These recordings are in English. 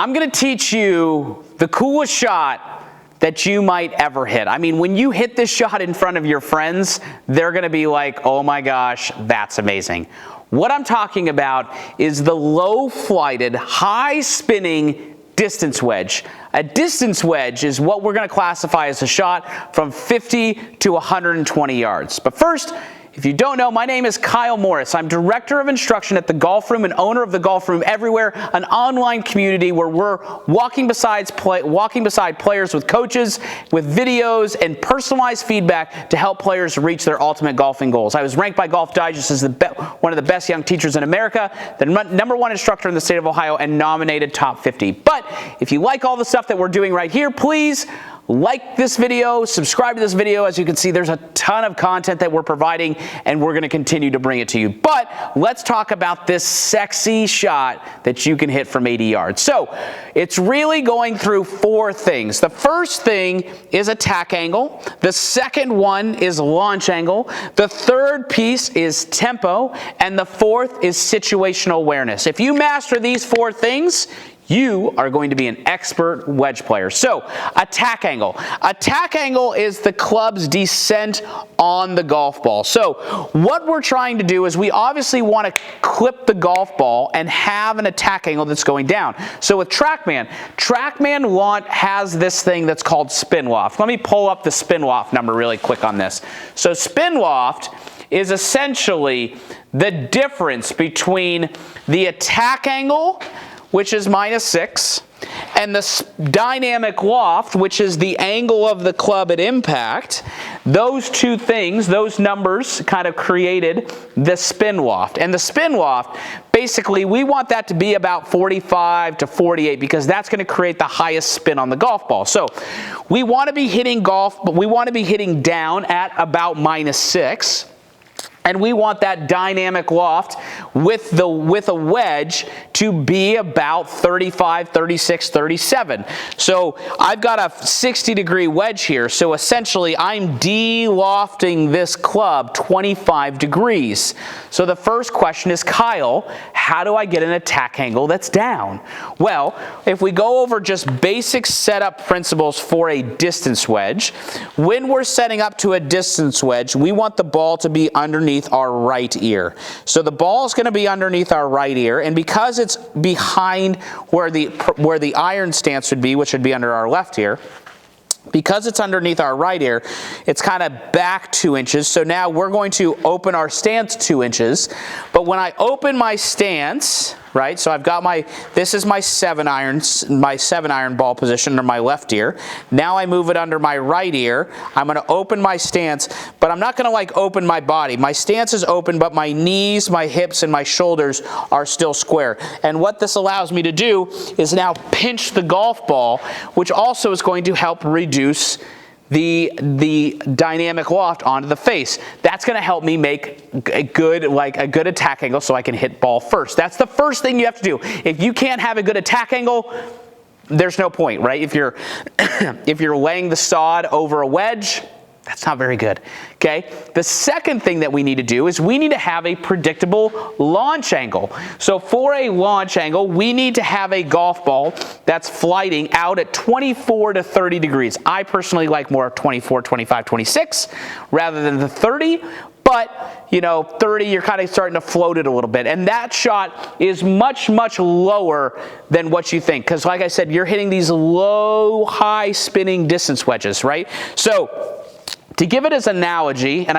I'm going to teach you the coolest shot that you might ever hit. I mean, when you hit this shot in front of your friends, they're going to be like, oh my gosh, that's amazing. What I'm talking about is the low-flighted, high-spinning distance wedge. A distance wedge is what we're going to classify as a shot from 50 to 120 yards. But first, if you don't know, my name is Kyle Morris. I'm Director of Instruction at the Golf Room and owner of the Golf Room Everywhere, an online community where we're walking beside players with coaches, with videos and personalized feedback to help players reach their ultimate golfing goals. I was ranked by Golf Digest as one of the best young teachers in America, the #1 instructor in the state of Ohio, and nominated top 50. But if you like all the stuff that we're doing right here, please like this video, subscribe to this video. As you can see, there's a ton of content that we're providing, and we're going to continue to bring it to you. But let's talk about this sexy shot that you can hit from 80 yards. So it's really going through 4 things. The first thing is attack angle. The second one is launch angle. The third piece is tempo. And the fourth is situational awareness. If you master these 4 things, you are going to be an expert wedge player. So, attack angle. Attack angle is the club's descent on the golf ball. So, what we're trying to do is we obviously want to clip the golf ball and have an attack angle that's going down. So with TrackMan has this thing that's called spin loft. Let me pull up the spin loft number really quick on this. So spin loft is essentially the difference between the attack angle, which is -6, and the dynamic loft, which is the angle of the club at impact. Those two things, those numbers kind of created the spin loft. And the spin loft, basically, we want that to be about 45 to 48 because that's going to create the highest spin on the golf ball. So we want to be hitting down at about -6. And we want that dynamic loft with a wedge to be about 35, 36, 37. So I've got a 60-degree wedge here. So essentially, I'm de-lofting this club 25 degrees. So the first question is, Kyle, how do I get an attack angle that's down? Well, if we go over just basic setup principles for a distance wedge, when we're setting up to a distance wedge, we want the ball to be underneath our right ear. So the ball is going to be underneath our right ear, and because it's behind where the iron stance would be, which would be under our left ear, because it's underneath our right ear, it's kind of back 2 inches. So now we're going to open our stance 2 inches. But when I open my stance, right, so I've got this is my 7-iron ball position under my left ear. Now I move it under my right ear. I'm going to open my stance, but I'm not going to open my body. My stance is open, but my knees, my hips, and my shoulders are still square. And what this allows me to do is now pinch the golf ball, which also is going to help reduce the dynamic loft onto the face. That's going to help me make a good attack angle so I can hit ball first. That's the first thing you have to do. If you can't have a good attack angle, there's no point, right? If you're laying the sod over a wedge, that's not very good, okay? The second thing that we need to do is we need to have a predictable launch angle. So for a launch angle, we need to have a golf ball that's flighting out at 24 to 30 degrees. I personally like more of 24, 25, 26 rather than the 30. But, 30, you're kind of starting to float it a little bit. And that shot is much, much lower than what you think. Because like I said, you're hitting these low, high spinning distance wedges, right? So to give it as an analogy, and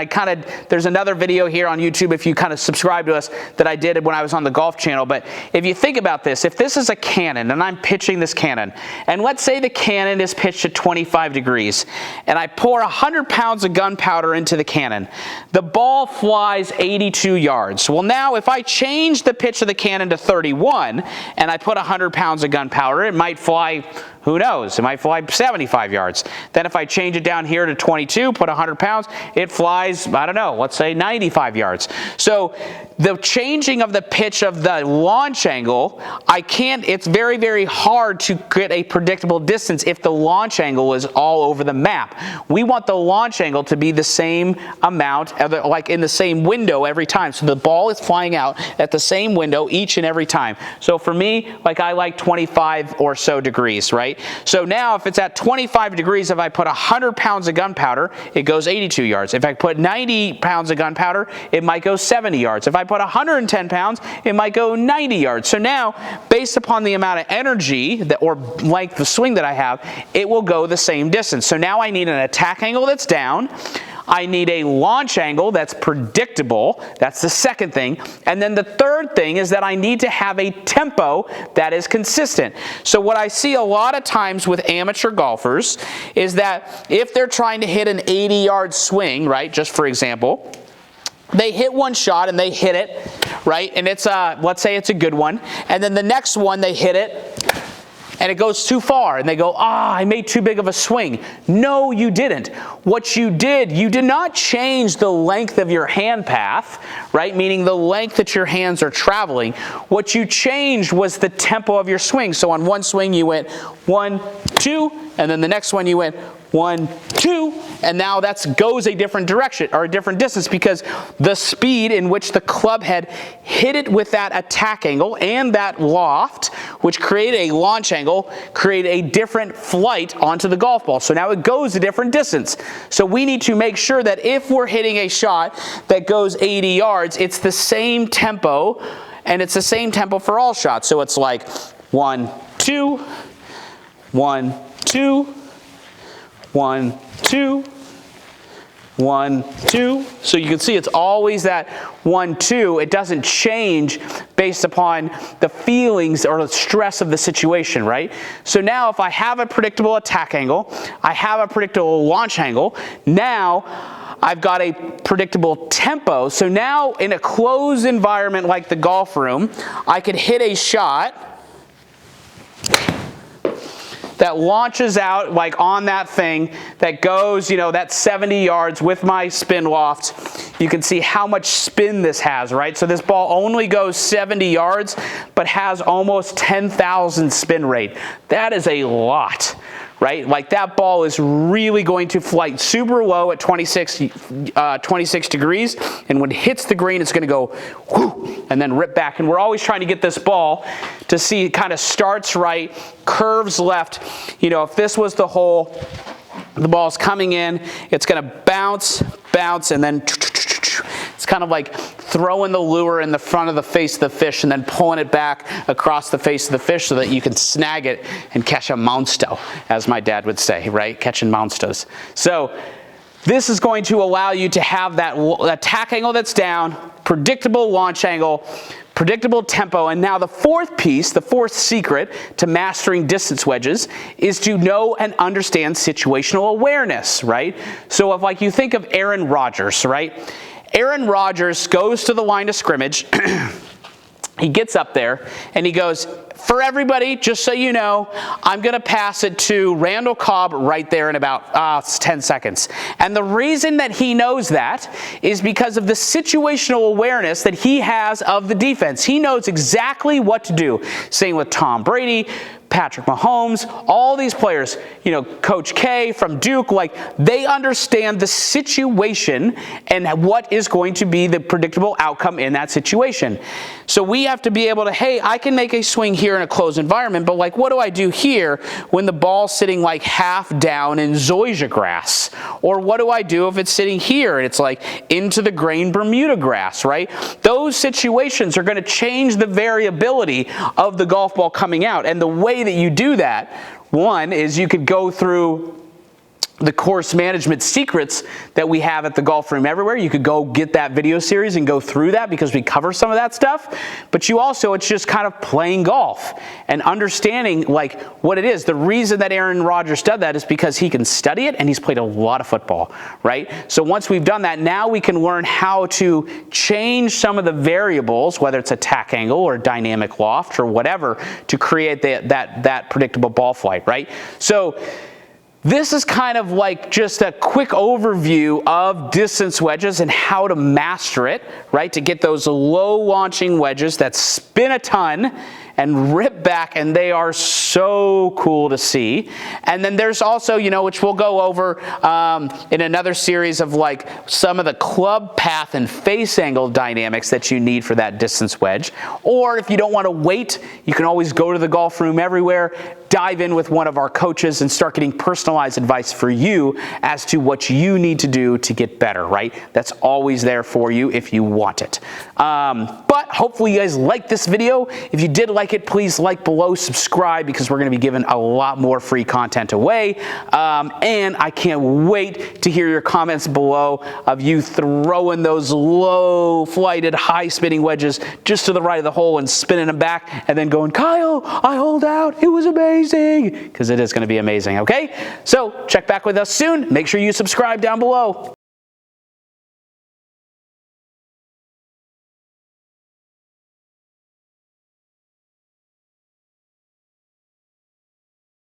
there's another video here on YouTube if you kind of subscribe to us that I did when I was on the Golf Channel, but if you think about this, if this is a cannon and I'm pitching this cannon, and let's say the cannon is pitched at 25 degrees, and I pour 100 pounds of gunpowder into the cannon, the ball flies 82 yards. Well, now if I change the pitch of the cannon to 31, and I put 100 pounds of gunpowder, it might fly Who knows? It might fly 75 yards. Then if I change it down here to 22, put 100 pounds, it flies, I don't know, let's say 95 yards. So the changing of the pitch of the launch angle, it's very, very hard to get a predictable distance if the launch angle is all over the map. We want the launch angle to be the same amount, like in the same window every time. So the ball is flying out at the same window each and every time. So for me, like I like 25 or so degrees, right? So now if it's at 25 degrees, if I put 100 pounds of gunpowder, it goes 82 yards. If I put 90 pounds of gunpowder, it might go 70 yards. If I put 110 pounds, it might go 90 yards. So now, based upon the amount of energy or length of swing that I have, it will go the same distance. So now I need an attack angle that's down. I need a launch angle that's predictable. That's the second thing. And then the third thing is that I need to have a tempo that is consistent. So what I see a lot of times with amateur golfers is that if they're trying to hit an 80-yard swing, right, just for example, they hit one shot and they hit it, right, and it's let's say it's a good one, and then the next one they hit it, and it goes too far, and they go, I made too big of a swing. No, you didn't. What you did not change the length of your hand path, right? Meaning the length that your hands are traveling. What you changed was the tempo of your swing. So on one swing you went 1, 2, and then the next one you went 1, 2, and now that goes a different direction or a different distance because the speed in which the club head hit it with that attack angle and that loft, which create a launch angle, create a different flight onto the golf ball. So now it goes a different distance. So we need to make sure that if we're hitting a shot that goes 80 yards, it's the same tempo, and it's the same tempo for all shots. So it's like 1, 2, 1, 2, 1, 2, 1, 2. So you can see it's always that 1, 2. It doesn't change based upon the feelings or the stress of the situation, right? So now if I have a predictable attack angle, I have a predictable launch angle, now I've got a predictable tempo. So now in a closed environment like the golf room, I could hit a shot that launches out like on that thing that goes, that 70 yards with my spin loft. You can see how much spin this has, right? So this ball only goes 70 yards, but has almost 10,000 spin rate. That is a lot, right? Like that ball is really going to fly super low at 26 degrees, and when it hits the green, it's going to go whoo, and then rip back. And we're always trying to get this ball to see it kind of starts right, curves left. If this was the hole, the ball's coming in, it's going to bounce, and then it's kind of like throwing the lure in the front of the face of the fish and then pulling it back across the face of the fish so that you can snag it and catch a mounsto, as my dad would say, right? Catching mounstos. So this is going to allow you to have that attack angle that's down, predictable launch angle, predictable tempo, and now the fourth piece, the fourth secret to mastering distance wedges is to know and understand situational awareness, right? So if you think of Aaron Rodgers, right? Aaron Rodgers goes to the line of scrimmage, he gets up there, and he goes, for everybody, just so you know, I'm going to pass it to Randall Cobb right there in about 10 seconds. And the reason that he knows that is because of the situational awareness that he has of the defense. He knows exactly what to do. Same with Tom Brady, Patrick Mahomes, all these players, Coach K from Duke, they understand the situation and what is going to be the predictable outcome in that situation. So we have to be able to, hey, I can make a swing here in a closed environment, but what do I do here when the ball's sitting half down in zoysia grass? Or what do I do if it's sitting here and it's into the grain Bermuda grass, right? Those situations are going to change the variability of the golf ball coming out. And the way that you do that, one is you could go through the course management secrets that we have at the Golf Room Everywhere. You could go get that video series and go through that because we cover some of that stuff. But you also, it's just kind of playing golf and understanding like what it is. The reason that Aaron Rodgers did that is because he can study it and he's played a lot of football, right? So once we've done that, now we can learn how to change some of the variables, whether it's attack angle or dynamic loft or whatever, to create that predictable ball flight, right? So this is kind of like just a quick overview of distance wedges and how to master it, right? To get those low launching wedges that spin a ton and rip back, and they are so cool to see. And then there's also, you know, which we'll go over in another series of like some of the club path and face angle dynamics that you need for that distance wedge. Or if you don't want to wait, you can always go to the Golf Room Everywhere, dive in with one of our coaches and start getting personalized advice for you as to what you need to do to get better, right? That's always there for you if you want it. But hopefully you guys liked this video. If you did like it, please like below, subscribe, because we're going to be giving a lot more free content away. And I can't wait to hear your comments below of you throwing those low flighted, high spinning wedges just to the right of the hole and spinning them back and then going, Kyle, I hold out. It was amazing. Because it is going to be amazing, okay? So check back with us soon. Make sure you subscribe down below.